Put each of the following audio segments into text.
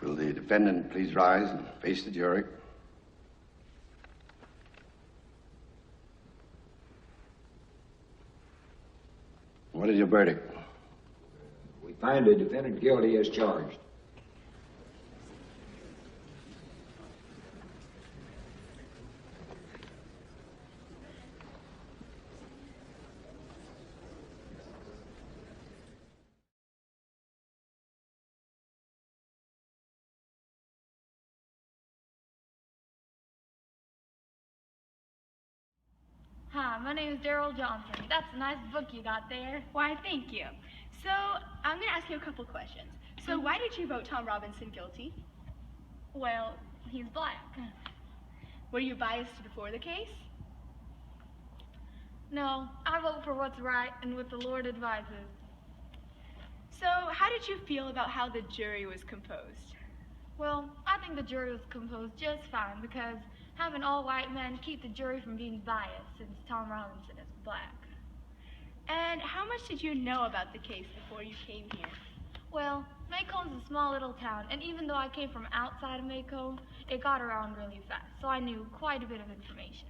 Will the defendant please rise and face the jury? What is your verdict? We find the defendant guilty as charged. Hi, my name is Daryl Johnson. That's a nice book you got there. Why, thank you. So, I'm going to ask you a couple questions. So, why did you vote Tom Robinson guilty? Well, he's black. Were you biased before the case? No, I vote for what's right and what the Lord advises. So, how did you feel about how the jury was composed? Well, I think the jury was composed just fine because having all white men keep the jury from being biased since Tom Robinson is black. And how much did you know about the case before you came here? Well, Macomb's a small little town, and even though I came from outside of Macomb, it got around really fast, so I knew quite a bit of information.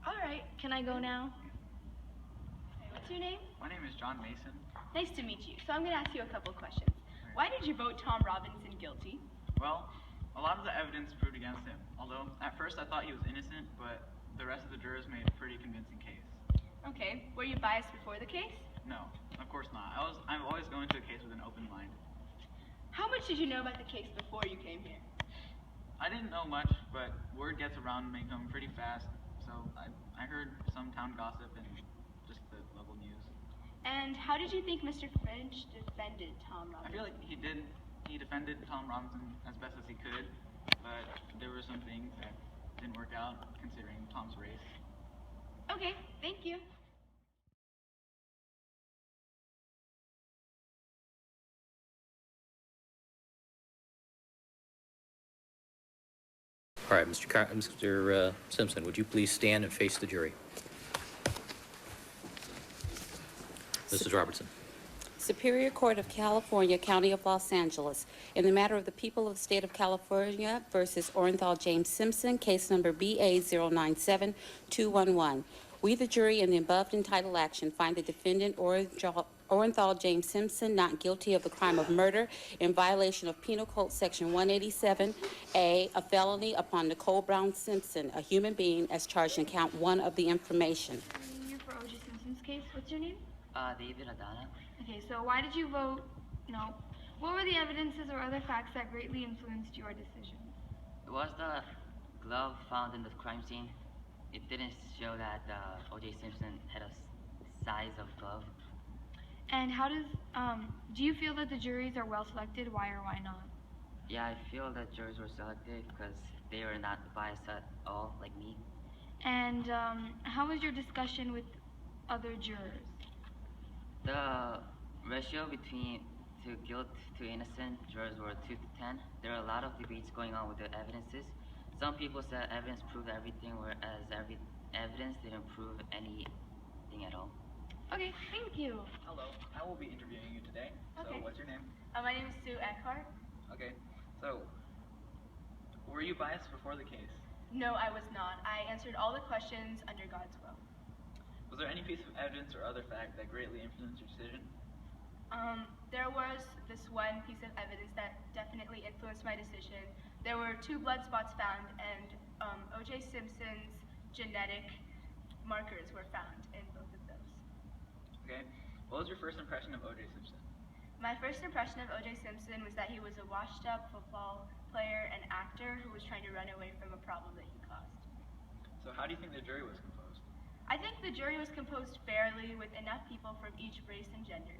All right. Can I go now? What's your name? My name is John Mason. Nice to meet you. So I'm going to ask you a couple questions. Why did you vote Tom Robinson guilty? Well, a lot of the evidence proved against him, although at first I thought he was innocent, but the rest of the jurors made a pretty convincing case. Okay. Were you biased before the case? No, of course not. I'm always going to a case with an open mind. How much did you know about the case before you came here? I didn't know much, but word gets around Macomb pretty fast, so I heard some town gossip and just the local news. And how did you think Mr. French defended Tom Robinson? I feel like he defended Tom Robinson as best as he could, but there were some things that didn't work out considering Tom's race. Okay, thank you. All right, Mr. Simpson, would you please stand and face the jury? Mrs. Robertson. Superior Court of California, County of Los Angeles, in the matter of the people of the state of California versus Orenthal James Simpson, case number BA097211. We, the jury, in the above entitled action, find the defendant Orenthal James Simpson not guilty of the crime of murder in violation of Penal Code Section 187A, a felony upon Nicole Brown Simpson, a human being, as charged in count 1 of the information. You're for O.J. Simpson's case. What's your name? David Adana. Okay, so why did you vote no? What were the evidences or other facts that greatly influenced your decision? It was the glove found in the crime scene. It didn't show that O.J. Simpson had a size of glove. And how does, do you feel that the juries are well selected? Why or why not? Yeah, I feel that jurors were selected because they were not biased at all, like me. And how was your discussion with other jurors? The ratio between guilt to innocent jurors were 2 to 10. There are a lot of debates going on with the evidences. Some people said evidence proved everything, whereas evidence didn't prove anything at all. Okay, thank you. Hello, I will be interviewing you today. Okay. So what's your name? My name is Sue Eckhart. Okay, so were you biased before the case? No, I was not. I answered all the questions under God's will. Was there any piece of evidence or other fact that greatly influenced your decision? There was this one piece of evidence that definitely influenced my decision. There were 2 blood spots found, and O.J. Simpson's genetic markers were found in both of those. Okay, what was your first impression of O.J. Simpson? My first impression of O.J. Simpson was that he was a washed-up football player and actor who was trying to run away from a problem that he caused. So how do you think the jury was composed? I think the jury was composed fairly with enough people from each race and gender.